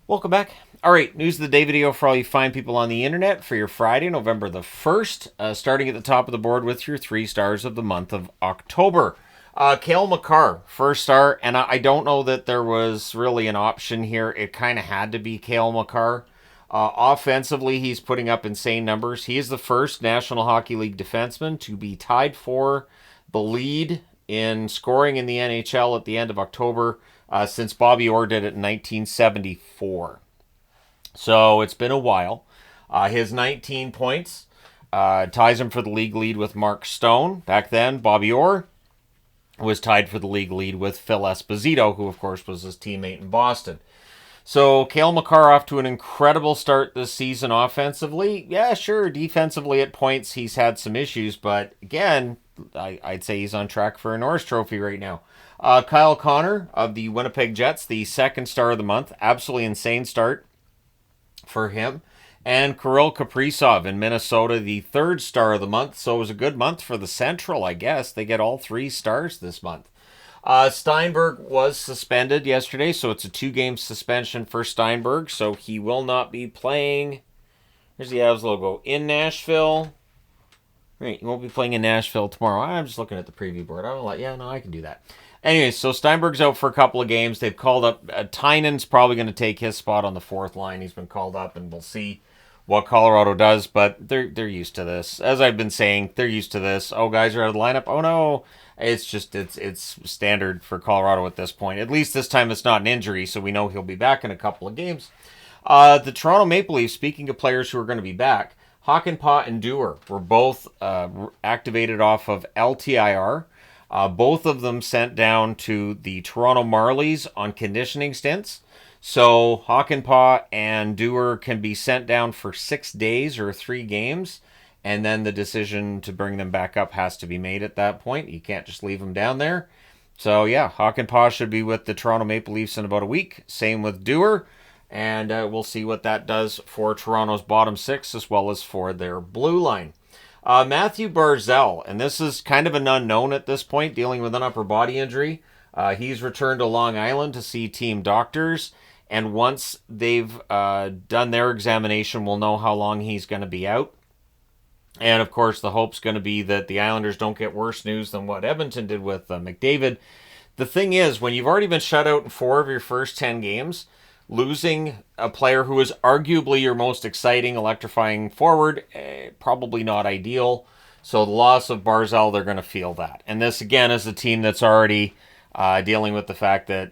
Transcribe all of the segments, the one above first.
Welcome back. All right, news of the day video for all you fine people on the internet for your Friday, November the 1st. Starting at the top of the board with your 3 stars of the month of October. Cale Makar, first star, and I don't know that there was really an option here. It kind of had to be Cale Makar. Offensively, he's putting up insane numbers. He is the first National Hockey League defenseman to be tied for the lead in scoring in the NHL at the end of October since Bobby Orr did it in 1974. So it's been a while. His 19 points ties him for the league lead with Markstrom. Back then, Bobby Orr was tied for the league lead with Phil Esposito, who, of course, was his teammate in Boston. So Cale Makar off to an incredible start this season offensively. Yeah, sure, defensively at points he's had some issues, but again, I'd say he's on track for a Norris Trophy right now. Kyle Connor of the Winnipeg Jets, the second star of the month. Absolutely insane start for him. And Kirill Kaprizov in Minnesota, the third star of the month. So it was a good month for the Central, I guess. They get all 3 stars this month. Steinberg was suspended yesterday, so it's a 2-game suspension for Steinberg. So he will not be playing. Here's the Avs logo in Nashville. Right, he won't be playing in Nashville tomorrow. I'm just looking at the preview board. I'm like, yeah, no, I can do that. Anyway, so Steinberg's out for a couple of games. They've called up. Tynan's probably going to take his spot on the 4th line. He's been called up, and we'll see what Colorado does. But they're used to this. As I've been saying, they're used to this. Oh, guys are out of the lineup. Oh no, it's standard for Colorado at this point. At least this time it's not an injury, so we know he'll be back in a couple of games. The Toronto Maple Leafs. Speaking of players who are going to be back, Hakanpää and Dewar were both activated off of LTIR. Both of them sent down to the Toronto Marlies on conditioning stints. So Hakanpää and Dewar can be sent down for 6 days or 3 games. And then the decision to bring them back up has to be made at that point. You can't just leave them down there. So yeah, Hakanpää should be with the Toronto Maple Leafs in about a week. Same with Dewar. And we'll see what that does for Toronto's bottom 6 as well as for their blue line. Matthew Barzal, and this is kind of an unknown at this point, dealing with an upper body injury. He's returned to Long Island to see team doctors, and once they've done their examination, we'll know how long he's going to be out. And, of course, the hope's going to be that the Islanders don't get worse news than what Edmonton did with McDavid. The thing is, when you've already been shut out in 4 of your first 10 games, losing a player who is arguably your most exciting, electrifying forward, probably not ideal. So the loss of Barzal, they're going to feel that. And this, again, is a team that's already dealing with the fact that,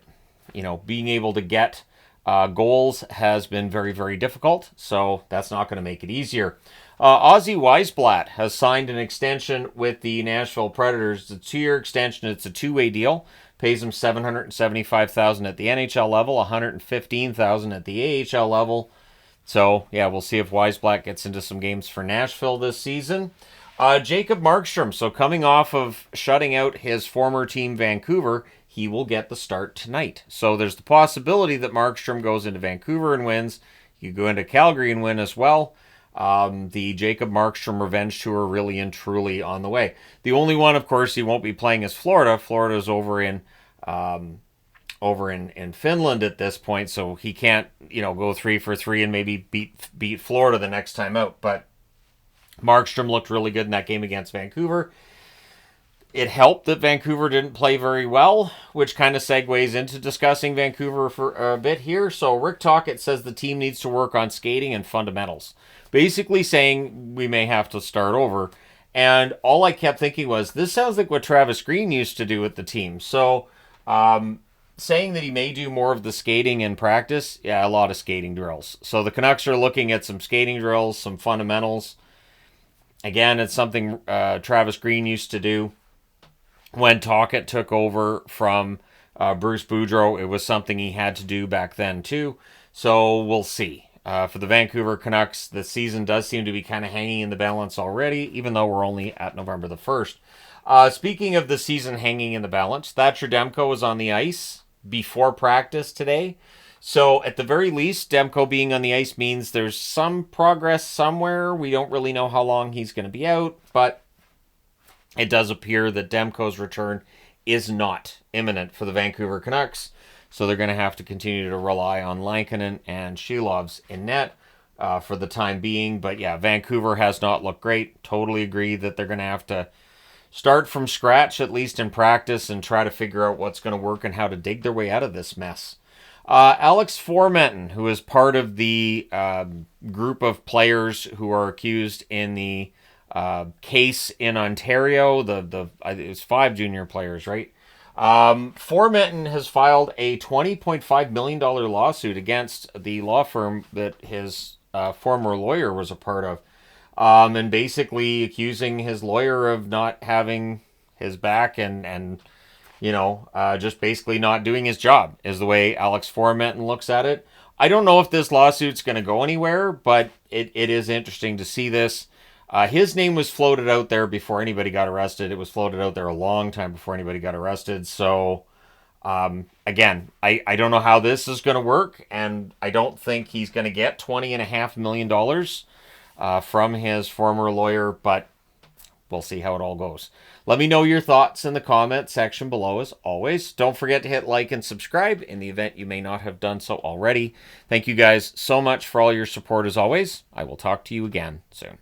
being able to get goals has been very, very difficult. So that's not going to make it easier. Ozzy Weisblat has signed an extension with the Nashville Predators. It's a 2-year extension. It's a 2-way deal. Pays him $775,000 at the NHL level, $115,000 at the AHL level. So, yeah, we'll see if Weisblat gets into some games for Nashville this season. Jacob Markstrom, so coming off of shutting out his former team, Vancouver, he will get the start tonight. So there's the possibility that Markstrom goes into Vancouver and wins. You go into Calgary and win as well. The Jacob Markstrom Revenge Tour really and truly on the way. The only one, of course, he won't be playing is Florida. Florida's over in Finland at this point, so he can't, go 3 for 3 and maybe beat Florida the next time out. But Markstrom looked really good in that game against Vancouver. It helped that Vancouver didn't play very well, which kind of segues into discussing Vancouver for a bit here. So Rick Tocchet says the team needs to work on skating and fundamentals. Basically saying we may have to start over. And all I kept thinking was, this sounds like what Travis Green used to do with the team. So saying that he may do more of the skating in practice, yeah, a lot of skating drills. So the Canucks are looking at some skating drills, some fundamentals. Again, it's something Travis Green used to do. When Tocchet took over from Bruce Boudreau, it was something he had to do back then too. So we'll see. For the Vancouver Canucks, the season does seem to be kind of hanging in the balance already, even though we're only at November the 1st. Speaking of the season hanging in the balance, Thatcher Demko was on the ice before practice today. So at the very least, Demko being on the ice means there's some progress somewhere. We don't really know how long he's going to be out, but it does appear that Demko's return is not imminent for the Vancouver Canucks. So they're going to have to continue to rely on Lankinen and Shilovs in net for the time being. But yeah, Vancouver has not looked great. Totally agree that they're going to have to start from scratch, at least in practice, and try to figure out what's going to work and how to dig their way out of this mess. Alex Formenton, who is part of the group of players who are accused in the case in Ontario, it was 5 junior players, right? Formenton has filed a $20.5 million lawsuit against the law firm that his former lawyer was a part of, and basically accusing his lawyer of not having his back and just basically not doing his job, is the way Alex Formenton looks at it. I don't know if this lawsuit's going to go anywhere, but it is interesting to see this. His name was floated out there before anybody got arrested. It was floated out there a long time before anybody got arrested. So, again, I don't know how this is going to work, and I don't think he's going to get $20.5 million from his former lawyer, but we'll see how it all goes. Let me know your thoughts in the comment section below, as always. Don't forget to hit like and subscribe in the event you may not have done so already. Thank you guys so much for all your support, as always. I will talk to you again soon.